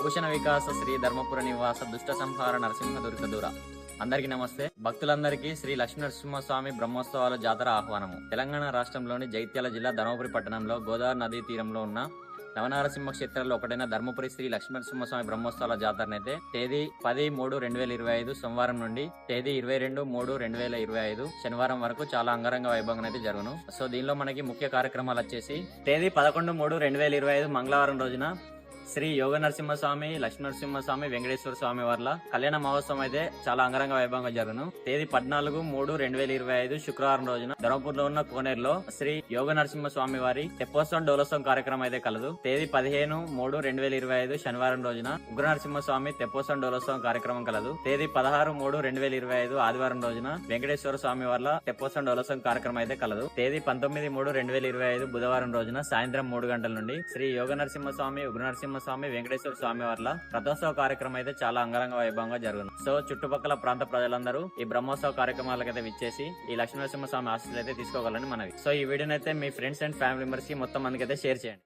భూషణ వికాస శ్రీ ధర్మపుర నివాస దుష్ట సంహార నరసింహ దుర్గదూర. అందరికీ నమస్తే. భక్తులందరికీ శ్రీ లక్ష్మీనరసింహస్వామి బ్రహ్మోత్సవాల జాతర ఆహ్వానము. తెలంగాణ రాష్ట్రంలోని జగిత్యాల జిల్లా ధర్మపురి పట్టణంలో గోదావరి నదీ తీరంలో ఉన్న నవనారసింహ క్షేత్రాల్లో ఒకటైన ధర్మపురి శ్రీ లక్ష్మీనరసింహస్వామి బ్రహ్మోత్సవాల జాతరనైతే తేదీ 10-3-2025 సోమవారం నుండి తేదీ 22-3-2025 శనివారం వరకు చాలా అంగరంగ వైభవంగా అయితే జరుగును. సో దీనిలో మనకి ముఖ్య కార్యక్రమాలు వచ్చేసి తేదీ 11-3-2025 మంగళవారం రోజున శ్రీ యోగ నరసింహస్వామి, లక్ష్మీనరసింహస్వామి, వెంకటేశ్వర స్వామి వార్ల కళ్యాణ మహోత్సవం అయితే చాలా అంగరంగ వైభవంగా జరుగును. తేదీ 14-3-2025 శుక్రవారం రోజున ధర్మపూర్లో ఉన్న కోనేరులో శ్రీ యోగ నరసింహస్వామి వారి తెప్పోత్సవం డోలోత్సవం కార్యక్రమం అయితే కలదు. తేదీ 15-3-2025 శనివారం రోజున ఉగ్ర నరసింహస్వామి తెప్పోత్సవం డోలోత్సవం కార్యక్రమం కలదు. తేదీ 16-3-2025 ఆదివారం రోజున వెంకటేశ్వర స్వామి వార్ల తెప్పోత్సవం డోలోత్సవం కార్యక్రమం అయితే కలదు. తేదీ 19-3-2025 బుధవారం రోజున సాయంత్రం 3 గంటల నుండి శ్రీ యోగ నరసింహస్వామి, ఉగ్ర నరసింహస్వామి, వెంకటేశ్వర స్వామి వార్ల రథోత్సవ కార్యక్రమం అయితే చాలా అంగరంగ వైభవంగా జరుగును. సో చుట్టుపక్కల ప్రాంత ప్రజలందరూ ఈ బ్రహ్మోత్సవ కార్యక్రమాలకైతే విచ్చేసి ఈ లక్ష్మీనరసింహస్వామి ఆశీస్సులు అయితే తీసుకోగలని మనవి. సో ఈ వీడియోనైతే మీ ఫ్రెండ్స్ అండ్ ఫ్యామిలీ మెంబర్స్ కి మొత్తం మందికి అయితే షేర్ చేయండి.